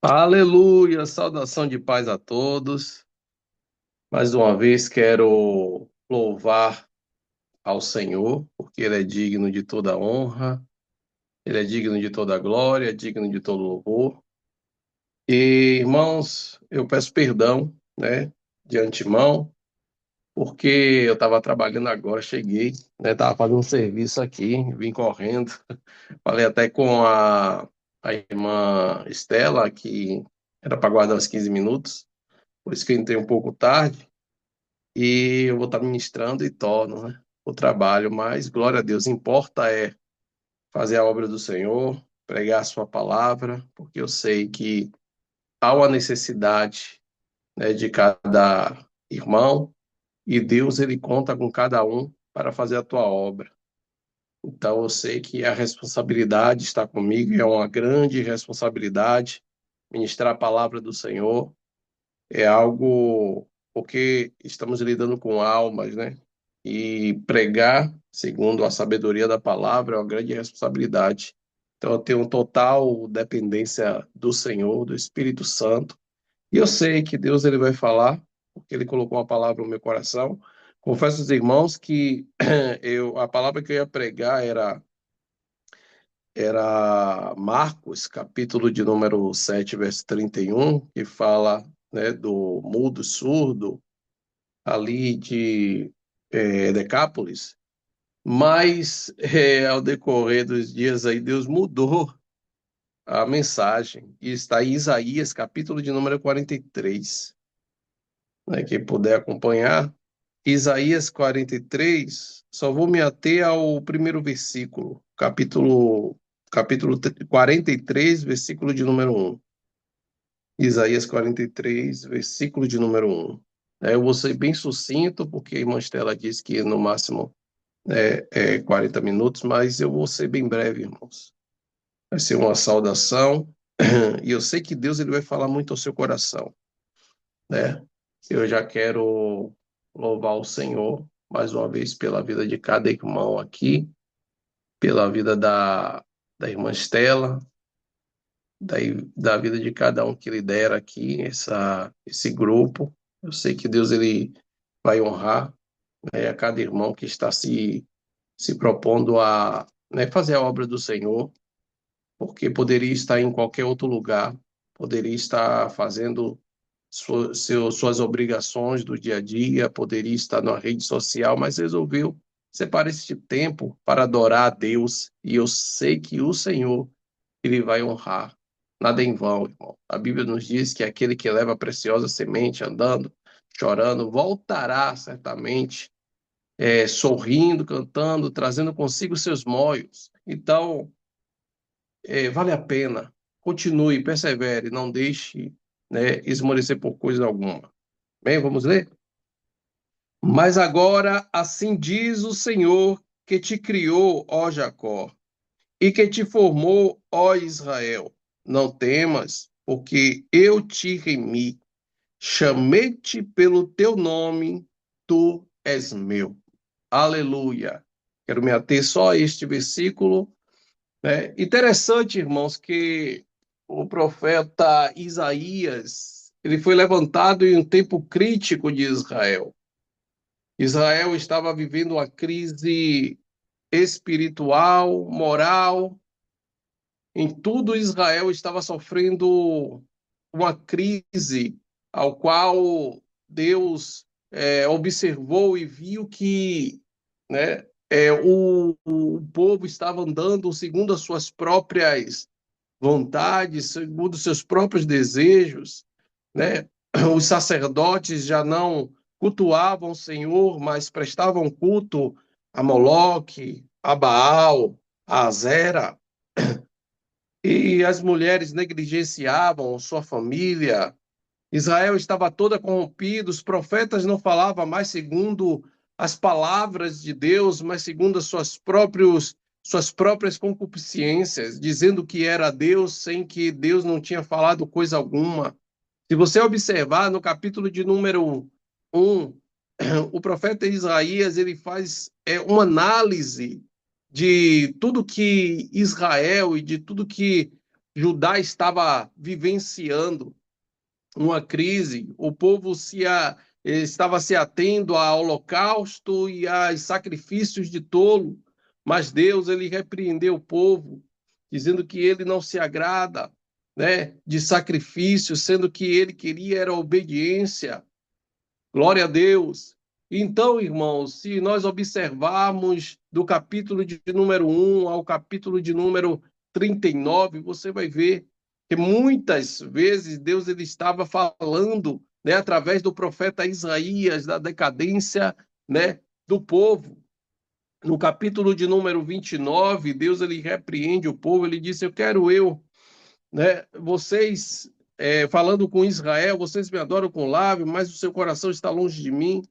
Aleluia, saudação de paz a todos. Mais uma vez quero louvar ao Senhor, porque Ele é digno de toda honra, Ele é digno de toda glória, é digno de todo louvor. E, irmãos, eu peço perdão, né, de antemão, porque eu estava trabalhando agora, cheguei, né, estava fazendo um serviço aqui, vim correndo. Falei até com a irmã Estela, que era para guardar uns 15 minutos, por isso que eu entrei um pouco tarde. E eu vou estar ministrando e torno, né, o trabalho, mas glória a Deus, importa é fazer a obra do Senhor, pregar a sua palavra, porque eu sei que há uma necessidade, né, de cada irmão e Deus ele conta com cada um para fazer a tua obra. Então eu sei que a responsabilidade está comigo, e é uma grande responsabilidade ministrar a palavra do Senhor. É algo porque estamos lidando com almas, né? E pregar, segundo a sabedoria da palavra, é uma grande responsabilidade. Então, eu tenho total dependência do Senhor, do Espírito Santo. E eu sei que Deus ele vai falar, porque ele colocou uma palavra no meu coração. Confesso aos irmãos que a palavra que eu ia pregar era Marcos, capítulo de número 7, verso 31, que fala, né, do mudo surdo, ali de Decápolis, mas ao decorrer dos dias aí, Deus mudou a mensagem, e está em Isaías, capítulo de número 43, né, quem puder acompanhar, Isaías 43, só vou me ater ao primeiro versículo, capítulo 43, versículo de número 1. Isaías 43, versículo de número 1. Eu vou ser bem sucinto, porque a irmã Estela disse que no máximo 40 minutos, mas eu vou ser bem breve, irmãos. Vai ser uma saudação, e eu sei que Deus ele vai falar muito ao seu coração, né? Eu já quero louvar o Senhor mais uma vez pela vida de cada irmão aqui, pela vida da irmã Estela, da, da vida de cada um que lidera aqui esse grupo. Eu sei que Deus ele vai honrar, né, a cada irmão que está se propondo a, né, fazer a obra do Senhor, porque poderia estar em qualquer outro lugar, poderia estar fazendo suas obrigações do dia a dia, poderia estar na rede social, mas resolveu separar esse tempo para adorar a Deus, e eu sei que o Senhor ele vai honrar. Nada em vão, irmão. A Bíblia nos diz que aquele que leva a preciosa semente andando, chorando, voltará certamente, sorrindo, cantando, trazendo consigo seus molhos. Então, vale a pena. Continue, persevere, não deixe, né, esmorecer por coisa alguma. Bem, vamos ler? Mas agora, assim diz o Senhor que te criou, ó Jacó, e que te formou, ó Israel. Não temas, porque eu te remi. Chamei-te pelo teu nome, tu és meu. Aleluia. Quero me ater só a este versículo. É interessante, irmãos, que o profeta Isaías ele foi levantado em um tempo crítico de Israel. Israel estava vivendo uma crise espiritual, moral, em tudo Israel estava sofrendo uma crise ao qual Deus observou e viu que, né, o povo estava andando segundo as suas próprias vontades, segundo os seus próprios desejos, né? Os sacerdotes já não cultuavam o Senhor, mas prestavam culto a Moloque, a Baal, a Azera, e as mulheres negligenciavam sua família. Israel estava toda corrompida, os profetas não falavam mais segundo as palavras de Deus, mas segundo suas próprias concupiscências, dizendo que era Deus sem que Deus não tinha falado coisa alguma. Se você observar no capítulo de número 1, o profeta Isaías ele faz uma análise de tudo que Israel e de tudo que Judá estava vivenciando uma crise, o povo estava se atendo ao holocausto e aos sacrifícios de tolo, mas Deus ele repreendeu o povo, dizendo que ele não se agrada, né, de sacrifício, sendo que ele queria era obediência. Glória a Deus. Então, irmãos, se nós observarmos do capítulo de número 1 ao capítulo de número 39, você vai ver que muitas vezes Deus ele estava falando, né, através do profeta Isaías, da decadência, né, do povo. No capítulo de número 29, Deus ele repreende o povo, ele disse: "Eu quero né? Vocês, falando com Israel, vocês me adoram com lábio, mas o seu coração está longe de mim."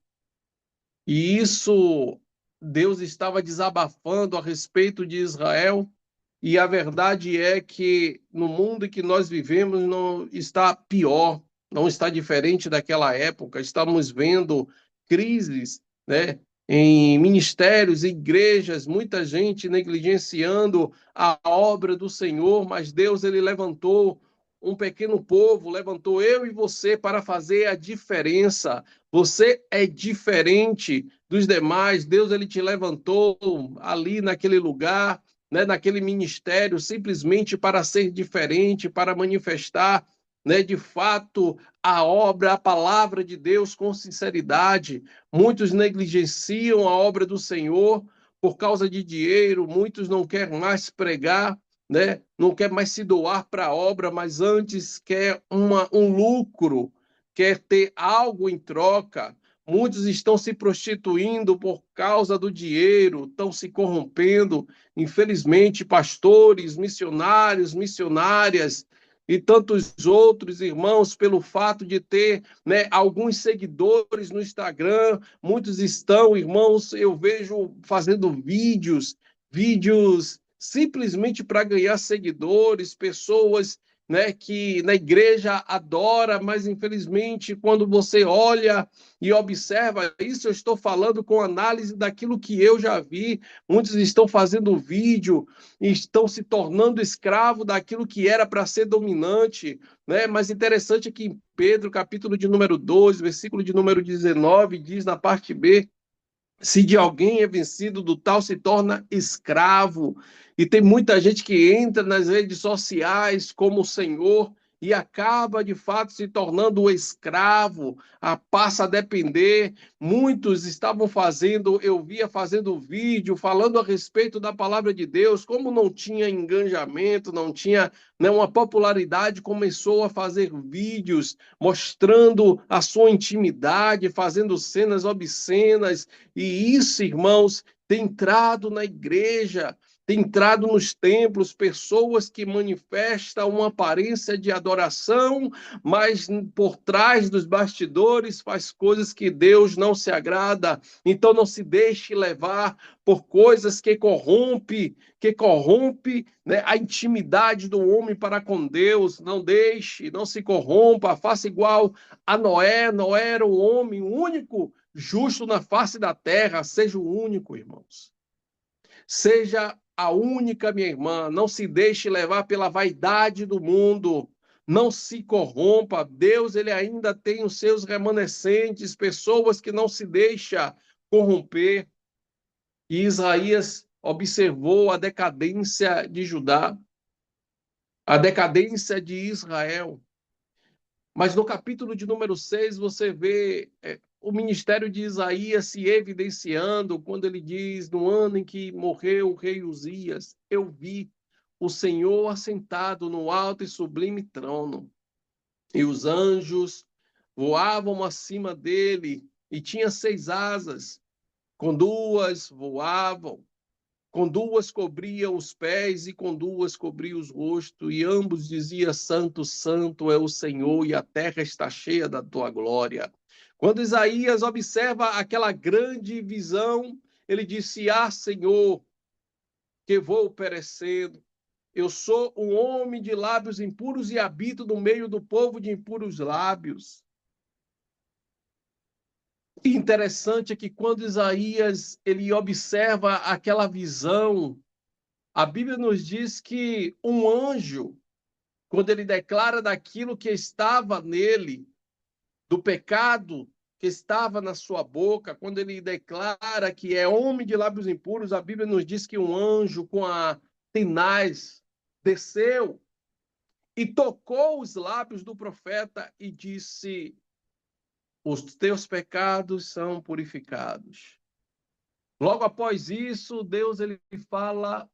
E isso, Deus estava desabafando a respeito de Israel, e a verdade é que no mundo em que nós vivemos não está pior, não está diferente daquela época. Estamos vendo crises, né, em ministérios, igrejas, muita gente negligenciando a obra do Senhor, mas Deus ele levantou um pequeno povo, levantou eu e você para fazer a diferença. Você é diferente dos demais. Deus ele te levantou ali naquele lugar, né, naquele ministério, simplesmente para ser diferente, para manifestar, né, de fato a obra, a palavra de Deus com sinceridade. Muitos negligenciam a obra do Senhor por causa de dinheiro, muitos não querem mais pregar, né? Não quer mais se doar para a obra, mas antes quer um lucro, quer ter algo em troca. Muitos estão se prostituindo por causa do dinheiro, estão se corrompendo. Infelizmente, pastores, missionários, missionárias e tantos outros irmãos, pelo fato de ter, né, alguns seguidores no Instagram, muitos estão, irmãos, eu vejo fazendo vídeos simplesmente para ganhar seguidores, pessoas, né, que na igreja adora, mas infelizmente quando você olha e observa isso, eu estou falando com análise daquilo que eu já vi. Muitos estão fazendo vídeo e estão se tornando escravo daquilo que era para ser dominante, né? Mas interessante é que em Pedro, capítulo de número 12, versículo de número 19, diz na parte B: se de alguém é vencido, do tal se torna escravo. E tem muita gente que entra nas redes sociais como o Senhor e acaba de fato se tornando o escravo, passa a depender. Muitos estavam fazendo, eu via fazendo vídeo falando a respeito da palavra de Deus, como não tinha engajamento, não tinha, né, uma popularidade, começou a fazer vídeos mostrando a sua intimidade, fazendo cenas obscenas, e isso, irmãos, tem entrado na igreja, tem entrado nos templos, pessoas que manifestam uma aparência de adoração, mas por trás dos bastidores faz coisas que Deus não se agrada. Então não se deixe levar por coisas que corrompe, né, a intimidade do homem para com Deus. Não deixe, não se corrompa, faça igual a Noé. Noé era o homem único justo na face da terra. Seja o único, irmãos. Seja a única, minha irmã. Não se deixe levar pela vaidade do mundo. Não se corrompa. Deus, ele ainda tem os seus remanescentes, pessoas que não se deixam corromper. E Isaías observou a decadência de Judá, a decadência de Israel. Mas no capítulo de número 6, você vê o ministério de Isaías se evidenciando quando ele diz: no ano em que morreu o rei Uzias, eu vi o Senhor assentado no alto e sublime trono, e os anjos voavam acima dele, e tinha 6 asas, com duas voavam, com duas cobria os pés e com duas cobria os rostos, e ambos diziam: Santo, Santo é o Senhor, e a terra está cheia da tua glória. Quando Isaías observa aquela grande visão, ele disse: Ah, Senhor, que vou perecendo. Eu sou um homem de lábios impuros e habito no meio do povo de impuros lábios. E interessante é que quando Isaías ele observa aquela visão, a Bíblia nos diz que um anjo quando ele declara daquilo que estava nele, do pecado que estava na sua boca, quando ele declara que é homem de lábios impuros, a Bíblia nos diz que um anjo com a tenaz desceu e tocou os lábios do profeta e disse: os teus pecados são purificados. Logo após isso, Deus ele fala,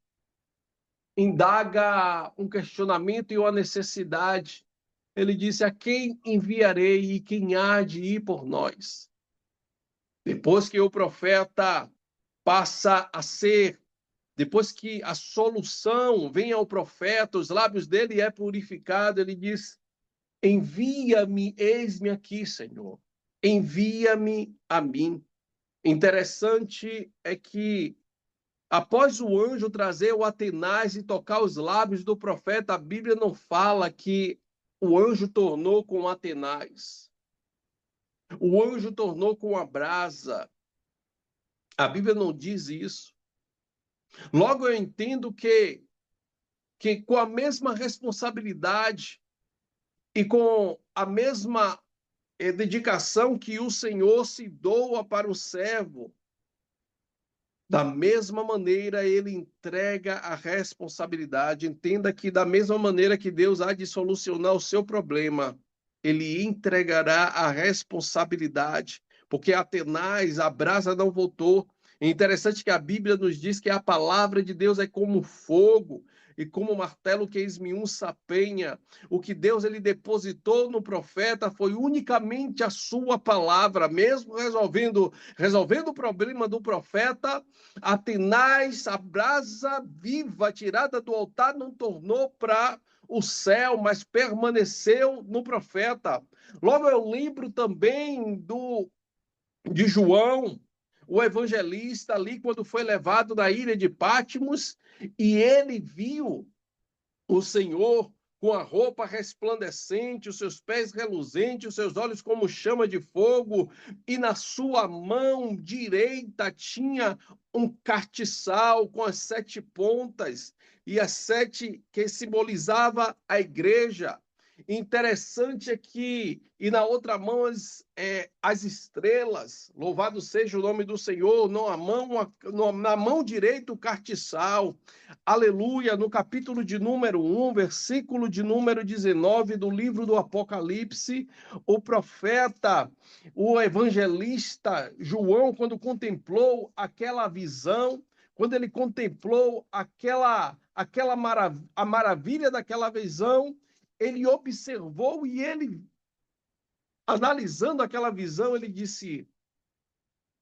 indaga um questionamento e uma necessidade. Ele disse: a quem enviarei e quem há de ir por nós? Depois que o profeta passa a ser, depois que a solução vem ao profeta, os lábios dele é purificado, ele diz: envia-me, eis-me aqui, Senhor. Envia-me a mim. Interessante é que, após o anjo trazer o Atenaz e tocar os lábios do profeta, a Bíblia não fala que o anjo tornou com Atenaz. O anjo tornou com a brasa. A Bíblia não diz isso. Logo eu entendo que com a mesma responsabilidade e com a mesma dedicação que o Senhor se doa para o servo, da mesma maneira ele entrega a responsabilidade. Entenda que da mesma maneira que Deus há de solucionar o seu problema, ele entregará a responsabilidade, porque Atenaz, a brasa não voltou. É interessante que a Bíblia nos diz que a palavra de Deus é como fogo e como martelo que esmiuça a penha. O que Deus ele depositou no profeta foi unicamente a sua palavra, mesmo resolvendo o problema do profeta. Atenaz, a brasa viva tirada do altar, não tornou para o céu, mas permaneceu no profeta. Logo eu lembro também de João, o evangelista ali, quando foi levado na ilha de Patmos, e ele viu o Senhor com a roupa resplandecente, os seus pés reluzentes, os seus olhos como chama de fogo, e na sua mão direita tinha um castiçal com as 7 pontas, e as 7 que simbolizava a igreja. Interessante é que, e na outra mão as estrelas, louvado seja o nome do Senhor, na mão direita o castiçal, aleluia, no capítulo de número 1, versículo de número 19 do livro do Apocalipse, o profeta, o evangelista João, quando contemplou aquela visão, quando ele contemplou a maravilha daquela visão, ele observou e ele, analisando aquela visão, ele disse: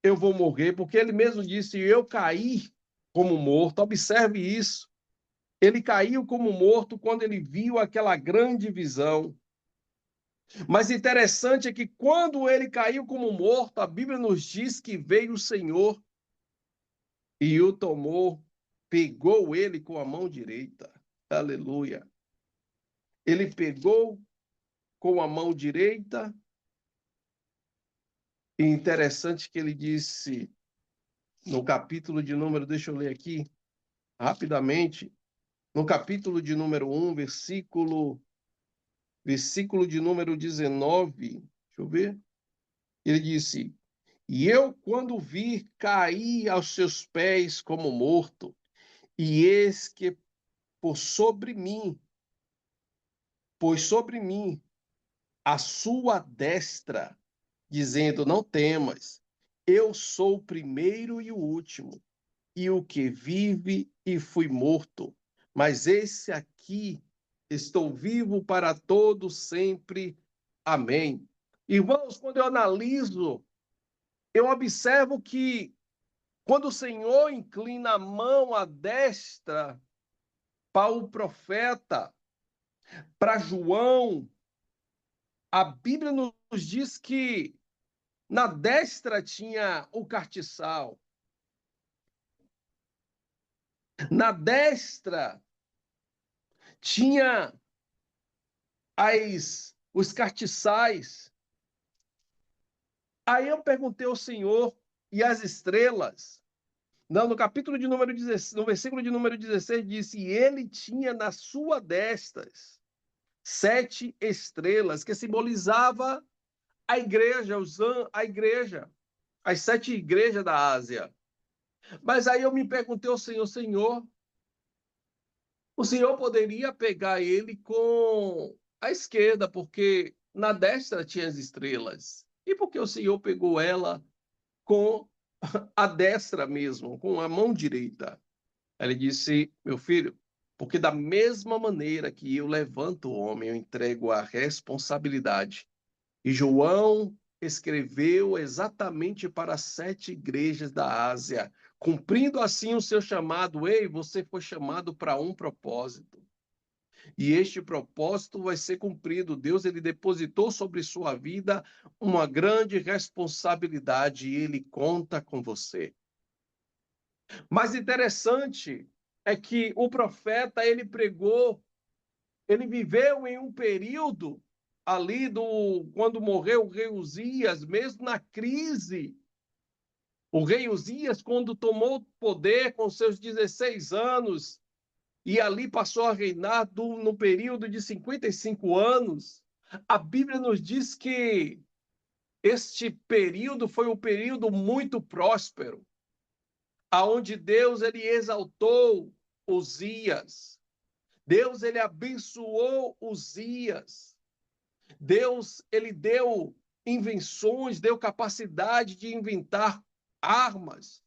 eu vou morrer, porque ele mesmo disse: eu caí como morto. Observe isso. Ele caiu como morto quando ele viu aquela grande visão. Mas interessante é que quando ele caiu como morto, a Bíblia nos diz que veio o Senhor e o tomou, pegou ele com a mão direita. Aleluia. Ele pegou com a mão direita. E interessante que ele disse no capítulo de número, deixa eu ler aqui rapidamente, no capítulo de número 1, versículo de número 19, deixa eu ver, ele disse: e eu, quando vi, caí aos seus pés como morto, e eis que por sobre mim, pois sobre mim a sua destra, dizendo: não temas, eu sou o primeiro e o último, e o que vive e fui morto, mas esse aqui estou vivo para todo sempre. Amém. Irmãos, quando eu analiso, eu observo que quando o Senhor inclina a mão à destra para o profeta, para João, a Bíblia nos diz que na destra tinha o castiçal, na destra tinha os castiçais. Aí eu perguntei ao Senhor, e as estrelas? Não, no capítulo de número 16, no versículo de número 16, disse: e ele tinha na sua destra 7 estrelas, que simbolizava a igreja, as 7 igrejas da Ásia. Mas aí eu me perguntei ao Senhor, Senhor, o Senhor poderia pegar ele com a esquerda, porque na destra tinha as estrelas. E por que o Senhor pegou ela com a destra mesmo, com a mão direita? Ele disse, meu filho, porque da mesma maneira que eu levanto o homem, eu entrego a responsabilidade. E João escreveu exatamente para as 7 igrejas da Ásia, cumprindo assim o seu chamado. Ei, você foi chamado para um propósito. E este propósito vai ser cumprido. Deus, ele depositou sobre sua vida uma grande responsabilidade e ele conta com você. Mas interessante é que o profeta, ele pregou, ele viveu em um período ali quando morreu o rei Uzias, mesmo na crise. O rei Uzias, quando tomou o poder com seus 16 anos, e ali passou a reinar no período de 55 anos, a Bíblia nos diz que este período foi um período muito próspero, aonde Deus ele exaltou Uzias. Deus ele abençoou Uzias. Deus ele deu invenções, deu capacidade de inventar armas.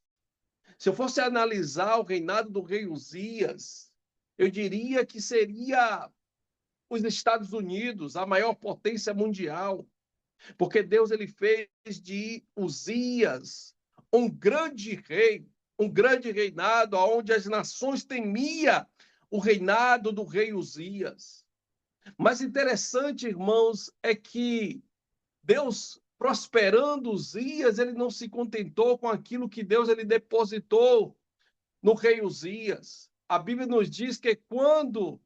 Se eu fosse analisar o reinado do rei Uzias, eu diria que seria os Estados Unidos, a maior potência mundial, porque Deus ele fez de Uzias um grande rei, um grande reinado, onde as nações temiam o reinado do rei Uzias. Mas interessante, irmãos, é que Deus, prosperando Uzias, ele não se contentou com aquilo que Deus ele depositou no rei Uzias. A Bíblia nos diz que quando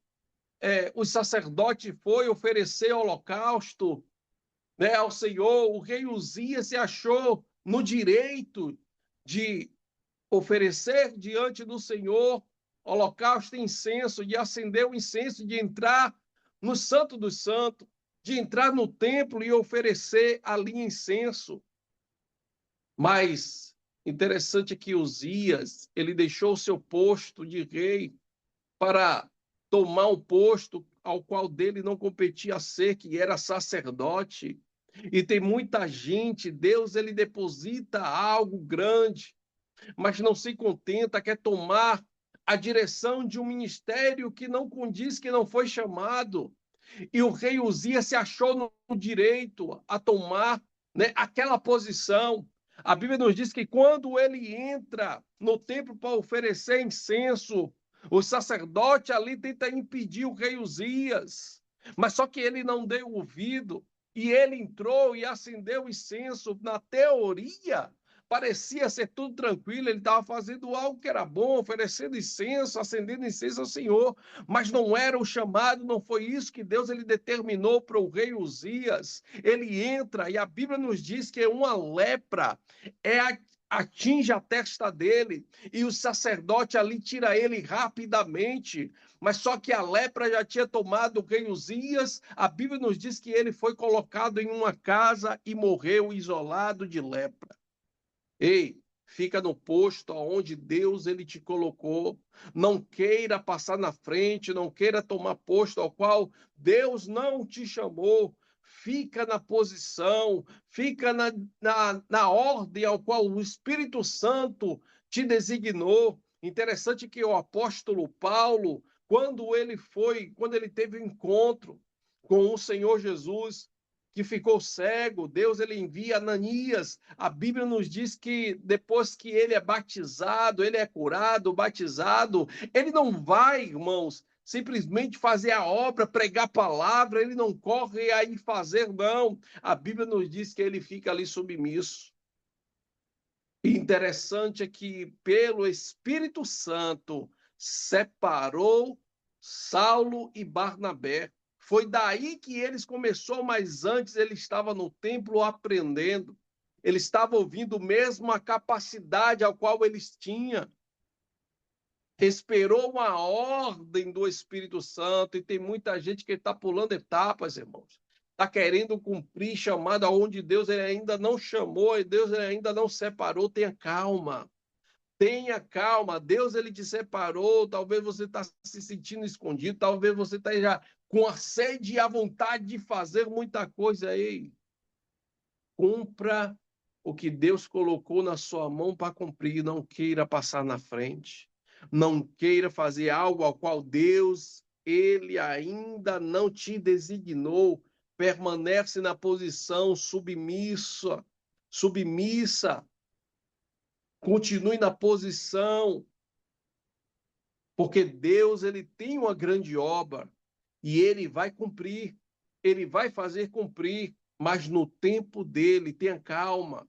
o sacerdote foi oferecer holocausto, né, ao Senhor, o rei Uzias se achou no direito de oferecer diante do Senhor holocausto e incenso, de acender o incenso, de entrar no Santo dos Santos, de entrar no templo e oferecer ali incenso. Mas interessante é que Uzias, ele deixou o seu posto de rei para tomar um posto ao qual dele não competia ser, que era sacerdote. E tem muita gente, Deus ele deposita algo grande, mas não se contenta, quer tomar a direção de um ministério que não condiz, que não foi chamado. E o rei Uzias se achou no direito a tomar, né, aquela posição. A Bíblia nos diz que quando ele entra no templo para oferecer incenso, o sacerdote ali tenta impedir o rei Uzias, mas só que ele não deu ouvido. E ele entrou e acendeu o incenso. Na teoria, parecia ser tudo tranquilo, ele estava fazendo algo que era bom, oferecendo incenso, acendendo incenso ao Senhor, mas não era o chamado, não foi isso que Deus ele determinou para o rei Uzias. Ele entra e a Bíblia nos diz que uma lepra atinge a testa dele e o sacerdote ali tira ele rapidamente. Mas só que a lepra já tinha tomado o rei Uzias. A Bíblia nos diz que ele foi colocado em uma casa e morreu isolado de lepra. Ei, fica no posto aonde Deus ele te colocou. Não queira passar na frente, não queira tomar posto ao qual Deus não te chamou. Fica na posição, fica na ordem ao qual o Espírito Santo te designou. Interessante que o apóstolo Paulo, quando ele teve um encontro com o Senhor Jesus, que ficou cego, Deus ele envia Ananias. A Bíblia nos diz que depois que ele é batizado, ele é curado, batizado, ele não vai, irmãos, simplesmente fazer a obra, pregar a palavra, ele não corre aí fazer, não. A Bíblia nos diz que ele fica ali submisso. E interessante é que pelo Espírito Santo separou Saulo e Barnabé. Foi daí que eles começou, mas antes ele estava no templo aprendendo. Ele estava ouvindo mesmo a capacidade ao qual eles tinham. esperou uma ordem do Espírito Santo, e tem muita gente que está pulando etapas, irmãos. Está querendo cumprir chamado aonde Deus ele ainda não chamou, e Deus ele ainda não separou. Tenha calma. Tenha calma. Deus ele te separou. Talvez você está se sentindo escondido, talvez você está já com a sede e a vontade de fazer muita coisa aí. Cumpra o que Deus colocou na sua mão para cumprir. Não queira passar na frente. Não queira fazer algo ao qual Deus, ele ainda não te designou. Permanece na posição submissa, submissa. Continue na posição, porque Deus ele tem uma grande obra e ele vai cumprir. Ele vai fazer cumprir, mas no tempo dele. Tenha calma.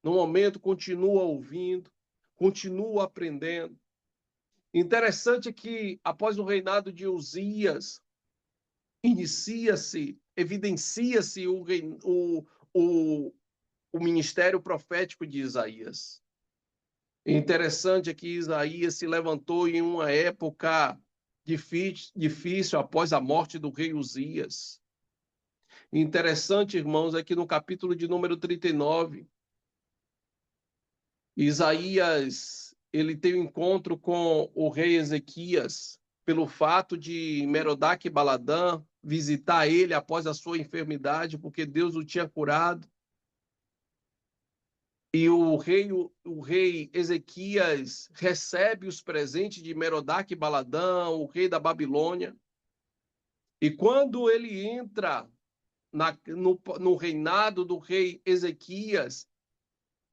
No momento, continua ouvindo, continua aprendendo. Interessante que, após o reinado de Uzias, inicia-se, evidencia-se o ministério profético de Isaías. Interessante é que Isaías se levantou em uma época difícil após a morte do rei Uzias. Interessante, irmãos, é que no capítulo de número 39, Isaías ele tem um encontro com o rei Ezequias pelo fato de Merodach Baladã visitar ele após a sua enfermidade, porque Deus o tinha curado. E o rei Ezequias recebe os presentes de Merodach Baladã, o rei da Babilônia. E quando ele entra no reinado do rei Ezequias,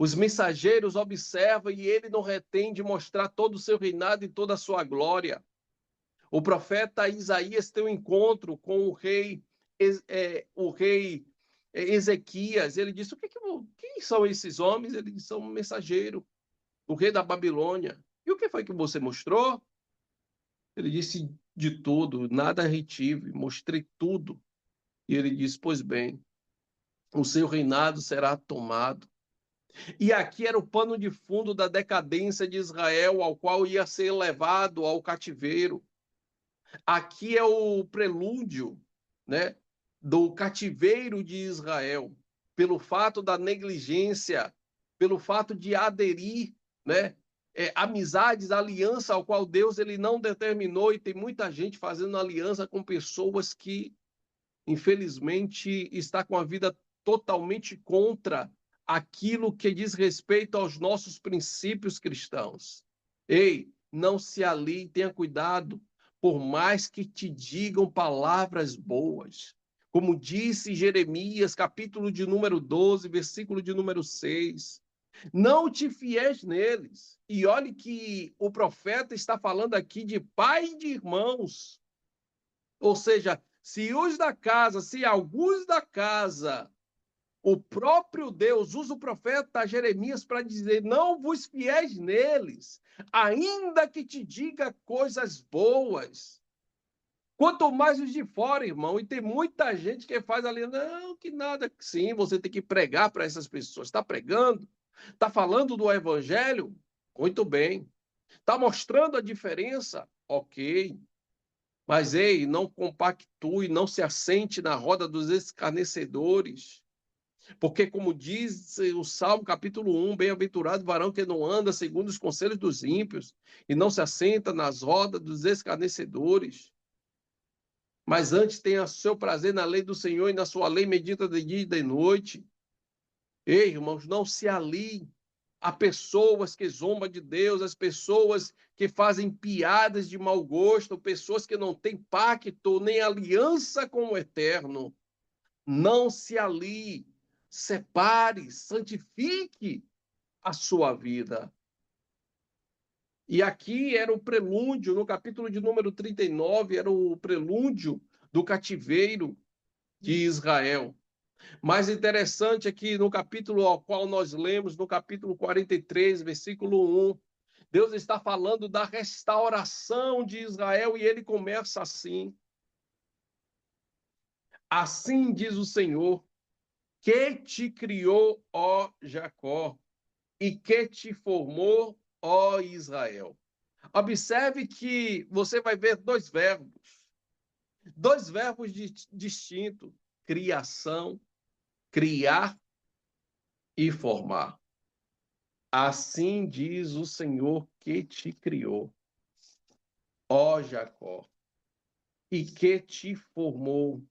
os mensageiros observam e ele não retém de mostrar todo o seu reinado e toda a sua glória. O profeta Isaías tem um encontro com o rei Ezequias. Ele disse: quem são esses homens? Eles são um mensageiro, o rei da Babilônia. E o que foi que você mostrou? Ele disse: de tudo, nada retive, mostrei tudo. E ele disse: pois bem, o seu reinado será tomado. E aqui era o pano de fundo da decadência de Israel, ao qual ia ser levado ao cativeiro. Aqui é o prelúdio, né, do cativeiro de Israel, pelo fato da negligência, pelo fato de aderir, né, amizades, aliança ao qual Deus ele não determinou, e tem muita gente fazendo aliança com pessoas que, infelizmente, está com a vida totalmente contra aquilo que diz respeito aos nossos princípios cristãos. Ei, não se alie, tenha cuidado, por mais que te digam palavras boas. Como disse Jeremias, capítulo de número 12, versículo de número 6. Não te fies neles. E olhe que o profeta está falando aqui de pai e de irmãos. Ou seja, se alguns da casa, o próprio Deus usa o profeta Jeremias para dizer: não vos fieis neles, ainda que te diga coisas boas. Quanto mais os de fora, irmão. E tem muita gente que faz ali: não, que nada. Sim, você tem que pregar para essas pessoas. Está pregando? Está falando do evangelho? Muito bem. Está mostrando a diferença? Ok. Mas, ei, não compactue, não se assente na roda dos escarnecedores. Porque, como diz o Salmo capítulo 1, bem-aventurado o varão que não anda segundo os conselhos dos ímpios e não se assenta nas rodas dos escarnecedores, mas antes tenha seu prazer na lei do Senhor, e na sua lei medita de dia e de noite. Ei, irmãos, não se aliem a pessoas que zombam de Deus, as pessoas que fazem piadas de mau gosto, pessoas que não têm pacto nem aliança com o Eterno. Não se alie, separe, santifique a sua vida. E aqui era o prelúdio, no capítulo de número 39, era o prelúdio do cativeiro de Israel. Mais interessante é que no capítulo ao qual nós lemos, no capítulo 43, versículo 1, Deus está falando da restauração de Israel e ele começa assim: assim diz o Senhor, que te criou, ó Jacó, e que te formou, ó Israel. Observe que você vai ver dois verbos distintos: criação, criar e formar. Assim diz o Senhor que te criou, ó Jacó, e que te formou,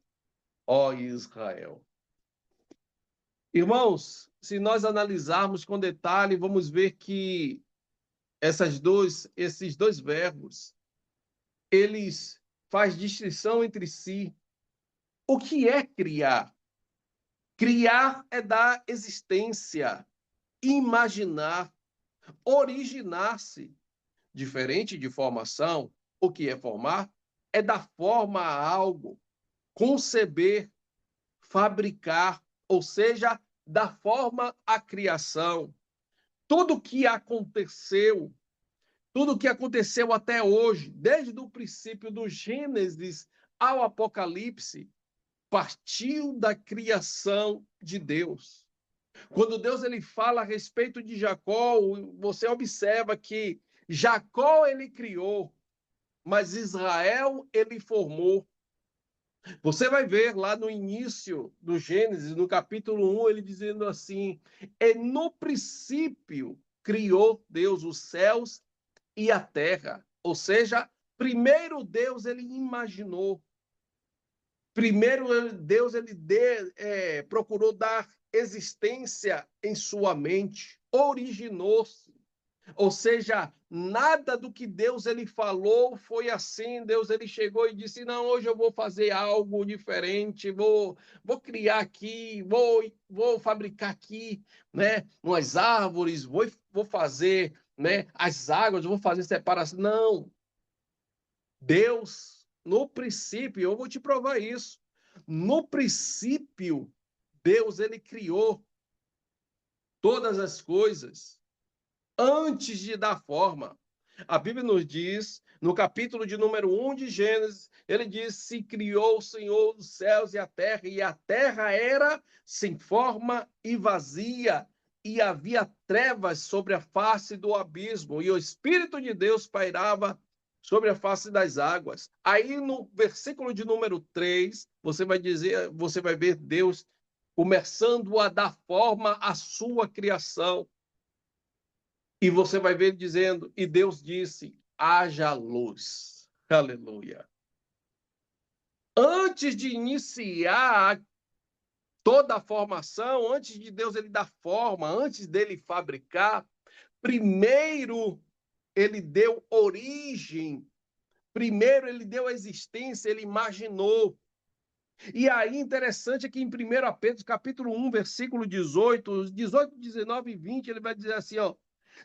ó Israel. Irmãos, se nós analisarmos com detalhe, vamos ver que esses dois verbos, eles fazem distinção entre si. O que é criar? Criar é dar existência, imaginar, originar-se. Diferente de formação, o que é formar? É dar forma a algo, conceber, fabricar, ou seja, dar forma à criação. Tudo que aconteceu, tudo que aconteceu até hoje, desde o princípio do Gênesis ao Apocalipse, partiu da criação de Deus. Quando Deus ele fala a respeito de Jacó, você observa que Jacó ele criou, mas Israel ele formou. Você vai ver lá no início do Gênesis, no capítulo 1, ele dizendo assim: "E no princípio criou Deus os céus e a terra". Ou seja, primeiro Deus ele imaginou. Primeiro Deus ele procurou dar existência em sua mente, originou-se. Ou seja, nada do que Deus ele falou foi assim. Deus ele chegou e disse: "Não, hoje eu vou fazer algo diferente, vou criar aqui, vou fabricar aqui, né, umas árvores, vou fazer, né, as águas, vou fazer separação". Não. Deus, no princípio, eu vou te provar isso. No princípio, Deus ele criou todas as coisas antes de dar forma. A Bíblia nos diz, no capítulo de número 1 de Gênesis, ele diz: "Se criou o Senhor os céus e a terra era sem forma e vazia, e havia trevas sobre a face do abismo, e o Espírito de Deus pairava sobre a face das águas". Aí no versículo de número 3, você vai ver Deus começando a dar forma à sua criação. E você vai ver dizendo: "E Deus disse: haja luz". Aleluia. Antes de iniciar toda a formação, antes de Deus ele dar forma, antes dele fabricar, primeiro ele deu origem, primeiro ele deu existência, ele imaginou. E aí interessante é que em 1 Pedro, capítulo 1, versículo 18, 19 e 20, ele vai dizer assim, ó: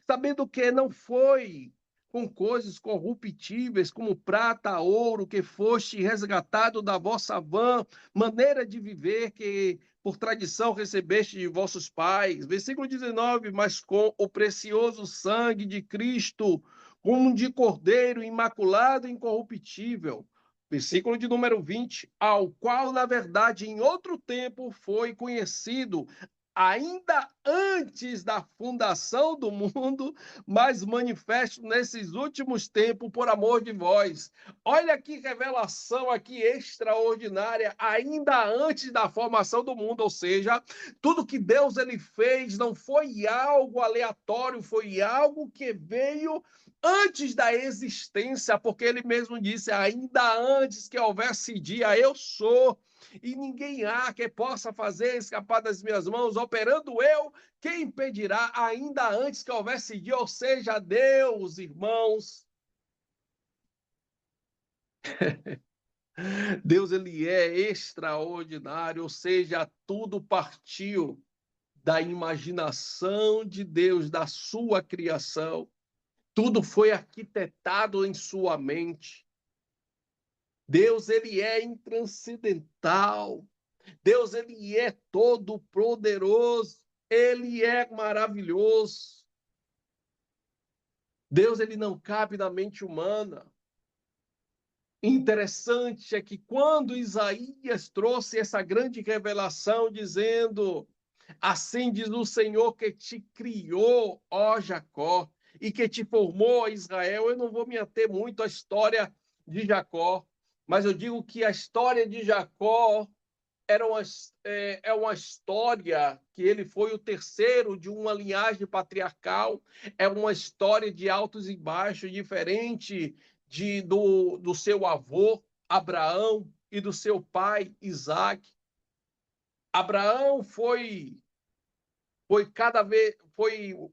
"Sabendo que não foi com coisas corruptíveis, como prata, ouro, que foste resgatado da vossa vã maneira de viver, que por tradição recebeste de vossos pais". Versículo 19: "Mas com o precioso sangue de Cristo, como de cordeiro imaculado e incorruptível". Versículo de número 20: "Ao qual, na verdade, em outro tempo foi conhecido, ainda antes da fundação do mundo, mas manifesto nesses últimos tempos por amor de vós". Olha que revelação aqui extraordinária, ainda antes da formação do mundo, ou seja, tudo que Deus ele fez não foi algo aleatório, foi algo que veio antes da existência, porque ele mesmo disse: "Ainda antes que houvesse dia, eu sou, e ninguém há que possa fazer escapar das minhas mãos. Operando eu, quem impedirá? Ainda antes que houvesse dia", ou seja, Deus, irmãos, Deus ele é extraordinário, ou seja, tudo partiu da imaginação de Deus, da sua criação. Tudo foi arquitetado em sua mente. Deus ele é intranscendental. Deus ele é todo poderoso. Ele é maravilhoso. Deus ele não cabe na mente humana. Interessante é que quando Isaías trouxe essa grande revelação dizendo: "Assim diz o Senhor que te criou, ó Jacó, e que te formou, Israel. Eu não vou me ater muito à história de Jacó, mas eu digo que a história de Jacó é uma história que ele foi o terceiro de uma linhagem patriarcal, é uma história de altos e baixos, diferente do seu avô, Abraão, e do seu pai, Isaac. Abraão foi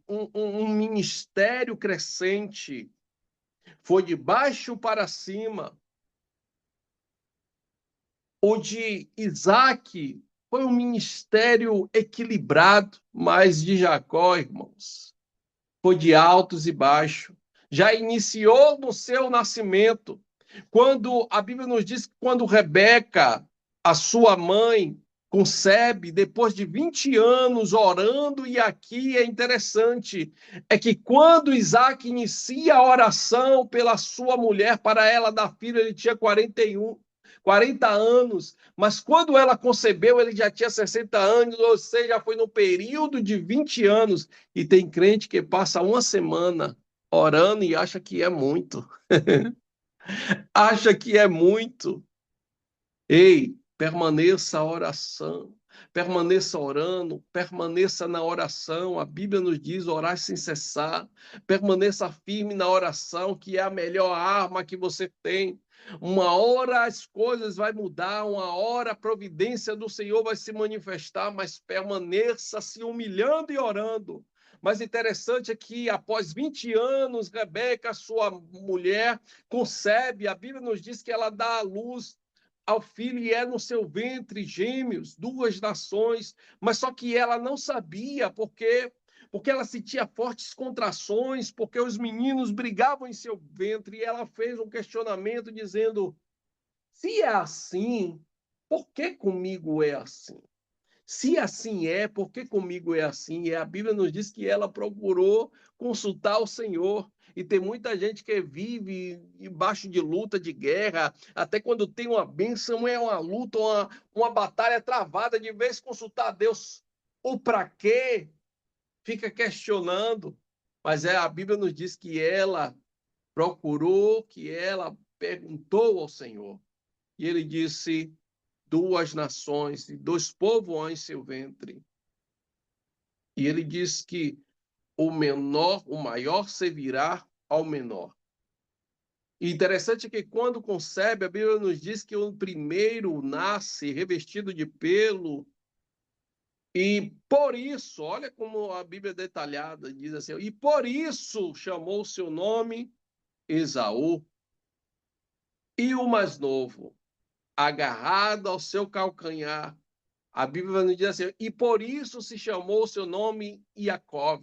um ministério crescente, foi de baixo para cima. O de Isaac foi um ministério equilibrado, mas de Jacó, irmãos, foi de altos e baixos. Já iniciou no seu nascimento, quando a Bíblia nos diz que quando Rebeca, a sua mãe, concebe, depois de 20 anos orando, e aqui é interessante, é que quando Isaac inicia a oração pela sua mulher, para ela dar filho, ele tinha 40 anos, mas quando ela concebeu, ele já tinha 60 anos, ou seja, foi no período de 20 anos, e tem crente que passa uma semana orando e acha que é muito. Acha que é muito. Ei, permaneça a oração, permaneça orando, permaneça na oração. A Bíblia nos diz orar sem cessar. Permaneça firme na oração, que é a melhor arma que você tem. Uma hora as coisas vão mudar, uma hora a providência do Senhor vai se manifestar, mas permaneça se humilhando e orando. Mas interessante é que após 20 anos, Rebeca, sua mulher, concebe. A Bíblia nos diz que ela dá à luz ao filho e é no seu ventre gêmeos, duas nações, mas só que ela não sabia porque ela sentia fortes contrações, porque os meninos brigavam em seu ventre, e ela fez um questionamento dizendo: se é assim, por que comigo é assim? Se assim é, por que comigo é assim? E a Bíblia nos diz que ela procurou consultar o Senhor. E tem muita gente que vive embaixo de luta, de guerra, até quando tem uma bênção, é uma luta, uma batalha travada, de vez consultar a Deus o para quê, fica questionando. Mas a Bíblia nos diz que ela procurou, que ela perguntou ao Senhor. E ele disse: duas nações e dois povos há em seu ventre. E ele diz que o maior servirá ao menor. E interessante é que quando concebe, a Bíblia nos diz que o primeiro nasce revestido de pelo, e por isso, olha como a Bíblia é detalhada, diz assim, e por isso chamou seu nome Esaú, e o mais novo, agarrado ao seu calcanhar. A Bíblia nos diz assim, e por isso se chamou o seu nome Jacó.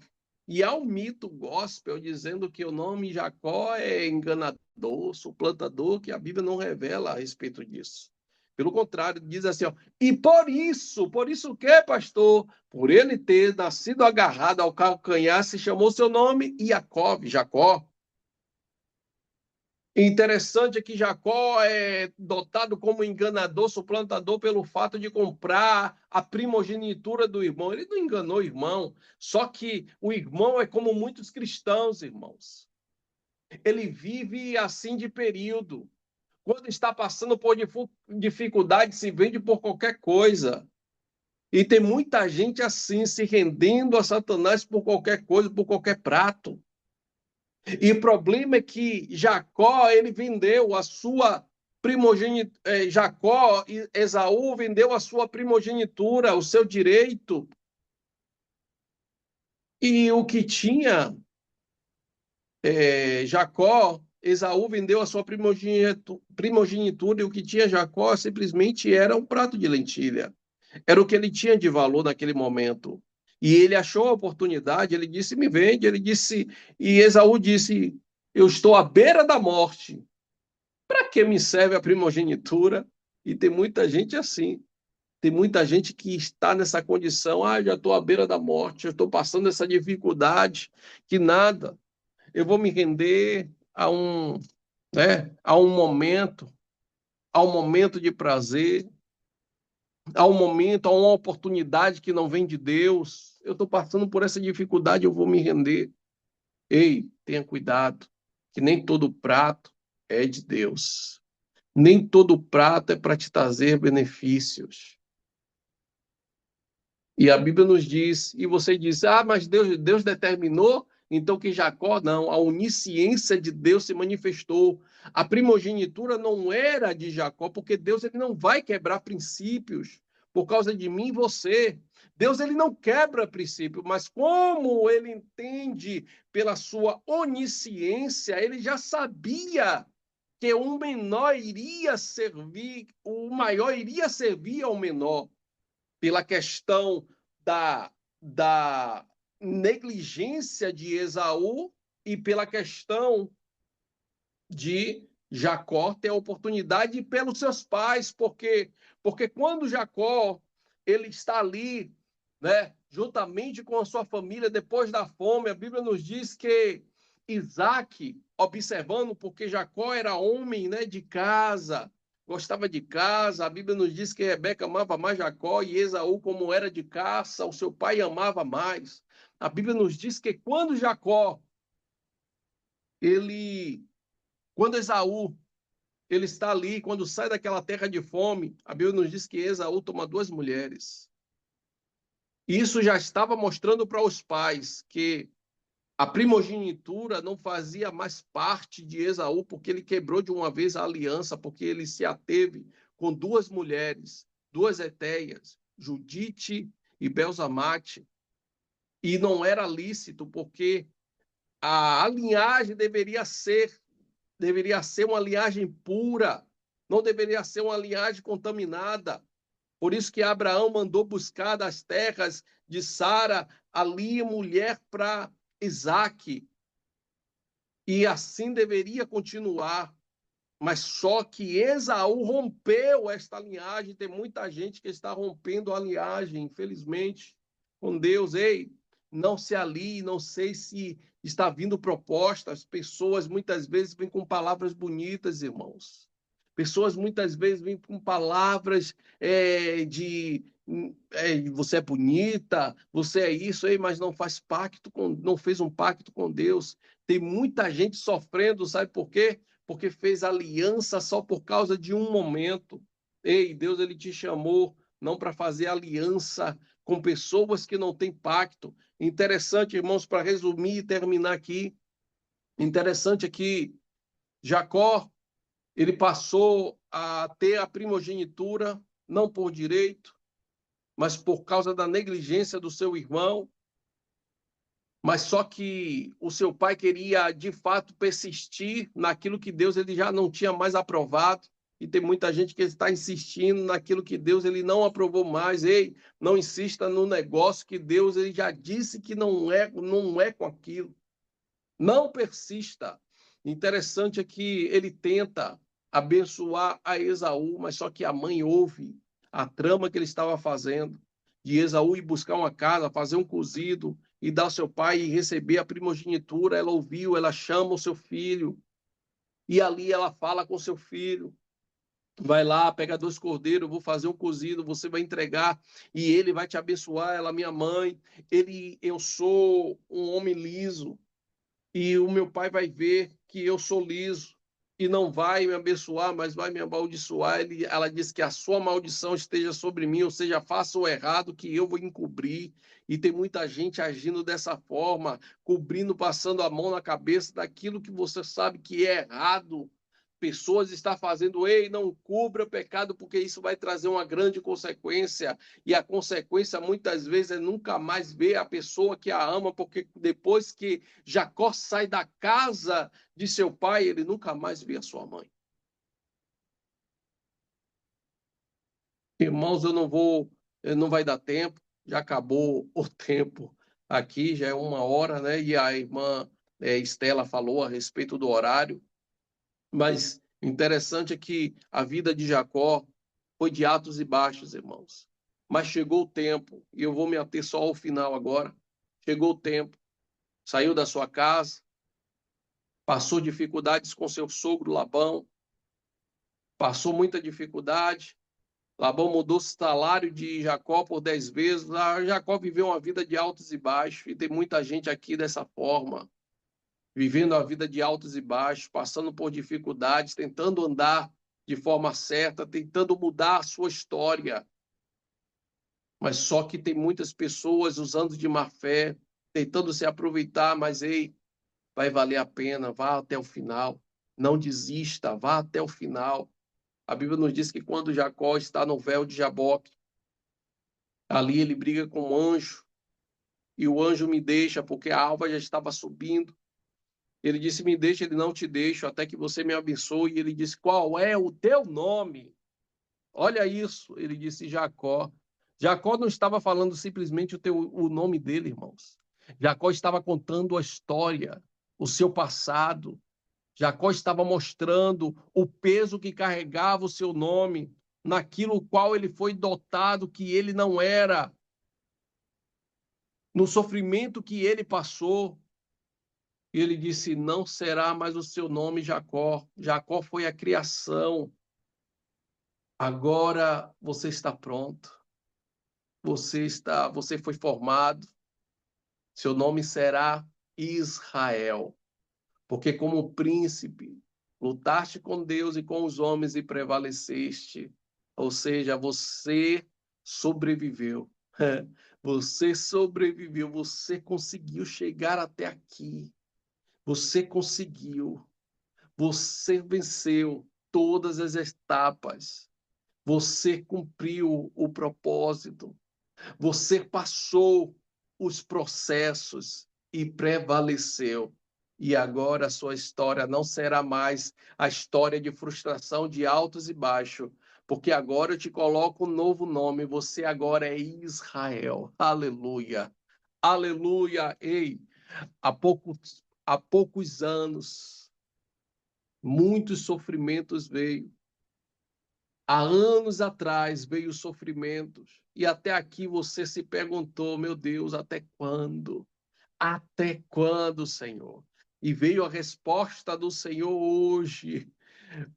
E há um mito gospel dizendo que o nome Jacó é enganador, suplantador, que a Bíblia não revela a respeito disso. Pelo contrário, diz assim, ó, e por isso o quê, pastor? Por ele ter nascido agarrado ao calcanhar, se chamou seu nome Jacó. Interessante é que Jacó é dotado como enganador, suplantador, pelo fato de comprar a primogenitura do irmão. Ele não enganou o irmão, só que o irmão é como muitos cristãos, irmãos. Ele vive assim de período. Quando está passando por dificuldade, se vende por qualquer coisa. E tem muita gente assim, se rendendo a Satanás por qualquer coisa, por qualquer prato. E o problema é que Jacó, ele vendeu a sua primogenitura, Jacó e Esaú vendeu a sua primogenitura, o seu direito. E o que tinha Jacó, Esaú vendeu a sua primogenitura, e o que tinha Jacó simplesmente era um prato de lentilha. Era o que ele tinha de valor naquele momento. E ele achou a oportunidade, ele disse, me vende, ele disse, e Esaú disse, eu estou à beira da morte. Para que me serve a primogenitura? E tem muita gente assim. Tem muita gente que está nessa condição. Ah, já estou à beira da morte, eu estou passando essa dificuldade, que nada. Eu vou me render a um momento de prazer, a um momento, a uma oportunidade que não vem de Deus. Eu estou passando por essa dificuldade, eu vou me render. Ei, tenha cuidado, que nem todo prato é de Deus. Nem todo prato é para te trazer benefícios. E a Bíblia nos diz, e você diz, mas Deus determinou, então que Jacó, não, a onisciência de Deus se manifestou. A primogenitura não era de Jacó, porque Deus ele não vai quebrar princípios por causa de mim e você. Deus ele não quebra princípio, mas como ele entende pela sua onisciência, ele já sabia que o menor iria servir, o maior iria servir ao menor pela questão da negligência de Esaú e pela questão de Jacó ter a oportunidade pelos seus pais, porque quando Jacó ele está ali, né, juntamente com a sua família depois da fome, a Bíblia nos diz que Isaac, observando, porque Jacó era homem, né, de casa, gostava de casa, a Bíblia nos diz que Rebeca amava mais Jacó e Esaú, como era de caça, o seu pai amava mais. A Bíblia nos diz que quando Jacó, ele, quando Esaú ele está ali, quando sai daquela terra de fome, a Bíblia nos diz que Esaú toma duas mulheres. Isso já estava mostrando para os pais que a primogenitura não fazia mais parte de Esaú, porque ele quebrou de uma vez a aliança, porque ele se ateve com duas mulheres, duas etéias, Judite e Belzamate, e não era lícito, porque a linhagem deveria ser uma linhagem pura, não deveria ser uma linhagem contaminada. Por isso que Abraão mandou buscar das terras de Sara ali mulher para Isaque. E assim deveria continuar. Mas só que Esaú rompeu esta linhagem. Tem muita gente que está rompendo a linhagem, infelizmente, com Deus. Ei, não se alie, não sei se está vindo propostas. Pessoas muitas vezes vêm com palavras bonitas, irmãos. Pessoas muitas vezes vêm com palavras você é bonita, você é isso, ei, mas não faz pacto não fez um pacto com Deus. Tem muita gente sofrendo, sabe por quê? Porque fez aliança só por causa de um momento. Ei, Deus ele te chamou não para fazer aliança com pessoas que não têm pacto. Interessante, irmãos, para resumir e terminar aqui. Interessante é que Jacó ele passou a ter a primogenitura não por direito, mas por causa da negligência do seu irmão. Mas só que o seu pai queria, de fato, persistir naquilo que Deus ele já não tinha mais aprovado. E tem muita gente que está insistindo naquilo que Deus ele não aprovou mais. Ei, não insista no negócio que Deus ele já disse que não é com aquilo. Não persista. Interessante é que ele tenta abençoar a Esaú, mas só que a mãe ouve a trama que ele estava fazendo de Esaú ir buscar uma casa, fazer um cozido e dar ao seu pai e receber a primogenitura. Ela ouviu, ela chama o seu filho e ali ela fala com o seu filho. Vai lá, pega 2 cordeiros, vou fazer um cozido, você vai entregar e ele vai te abençoar. Ela, minha mãe, eu sou um homem liso, e o meu pai vai ver que eu sou liso e não vai me abençoar, mas vai me amaldiçoar. Ela diz que a sua maldição esteja sobre mim, ou seja, faça o errado que eu vou encobrir. E tem muita gente agindo dessa forma, cobrindo, passando a mão na cabeça daquilo que você sabe que é errado. Pessoas estão fazendo, ei, não cubra pecado, porque isso vai trazer uma grande consequência. E a consequência, muitas vezes, é nunca mais ver a pessoa que a ama, porque depois que Jacó sai da casa de seu pai, ele nunca mais vê a sua mãe. Irmãos, não vai dar tempo, já acabou o tempo aqui, já é 1 hora, né? E a irmã Estela falou a respeito do horário. Mas interessante é que a vida de Jacó foi de altos e baixos, irmãos. Mas chegou o tempo, e eu vou me ater só ao final agora. Chegou o tempo, saiu da sua casa, passou dificuldades com seu sogro Labão, passou muita dificuldade. Labão mudou o salário de Jacó por 10 vezes. Jacó viveu uma vida de altos e baixos, e tem muita gente aqui dessa forma. vivendo a vida de altos e baixos, passando por dificuldades, tentando andar de forma certa, tentando mudar a sua história. Mas só que tem muitas pessoas usando de má fé, tentando se aproveitar, mas ei, vai valer a pena, vá até o final. Não desista, vá até o final. A Bíblia nos diz que quando Jacó está no véu de Jaboque, ali ele briga com o anjo, e o anjo me deixa, porque a alva já estava subindo. Ele disse, me deixa, ele não te deixa, até que você me abençoe. E ele disse, qual é o teu nome? Olha isso, ele disse Jacó. Jacó não estava falando simplesmente o nome dele, irmãos. Jacó estava contando a história, o seu passado. Jacó estava mostrando o peso que carregava o seu nome, naquilo qual ele foi dotado que ele não era, no sofrimento que ele passou. E ele disse, não será mais o seu nome Jacó. Jacó foi a criação. Agora você está pronto. Você foi formado. Seu nome será Israel, porque como príncipe lutaste com Deus e com os homens e prevaleceste. Ou seja, você sobreviveu. Você sobreviveu, você conseguiu chegar até aqui. Você conseguiu. Você venceu todas as etapas. Você cumpriu o propósito. Você passou os processos e prevaleceu. E agora a sua história não será mais a história de frustração de altos e baixos, porque agora eu te coloco um novo nome. Você agora é Israel. Aleluia. Aleluia. Ei, há poucos anos, muitos sofrimentos veio. Há anos atrás veio sofrimentos e até aqui você se perguntou, meu Deus, até quando? Até quando, Senhor? E veio a resposta do Senhor hoje,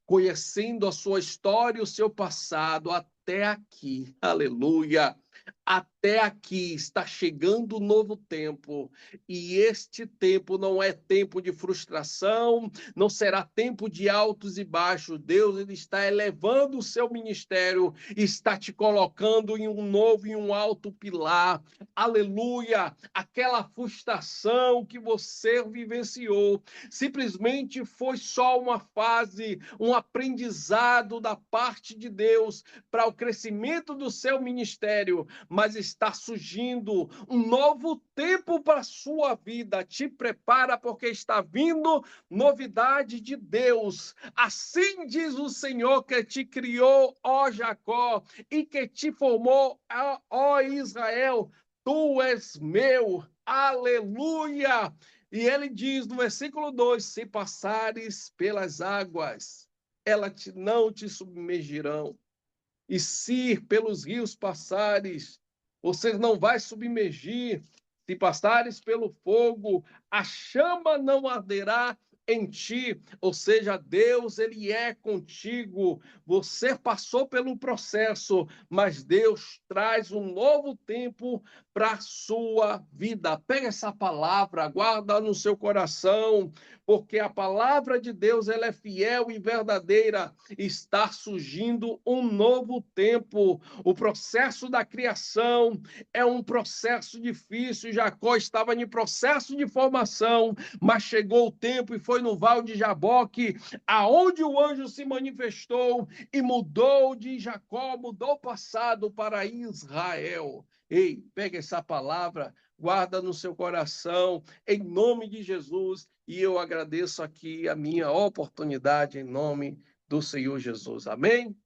conhecendo a sua história e o seu passado até aqui. Aleluia. Até aqui está chegando um novo tempo, e este tempo não é tempo de frustração, não será tempo de altos e baixos. Deus ele está elevando o seu ministério, está te colocando em um novo e um alto pilar. Aleluia! Aquela frustração que você vivenciou simplesmente foi só uma fase, um aprendizado da parte de Deus para o crescimento do seu ministério, mas está surgindo um novo tempo para a sua vida. Te prepara, porque está vindo novidade de Deus. Assim diz o Senhor que te criou, ó Jacó, e que te formou, ó Israel. Tu és meu. Aleluia! E ele diz no versículo 2: se passares pelas águas, elas não te submergirão. E se pelos rios passares, você não vai submergir. Se passares pelo fogo, a chama não arderá em ti. Ou seja, Deus, ele é contigo. Você passou pelo processo, mas Deus traz um novo tempo para a sua vida. Pega essa palavra, guarda no seu coração, porque a palavra de Deus, ela é fiel e verdadeira. Está surgindo um novo tempo. O processo da criação é um processo difícil. Jacó estava em processo de formação, mas chegou o tempo e foi no Val de Jaboque, aonde o anjo se manifestou e mudou de Jacó, mudou o passado para Israel. Ei, pega essa palavra, guarda no seu coração, em nome de Jesus, e eu agradeço aqui a minha oportunidade em nome do Senhor Jesus. Amém?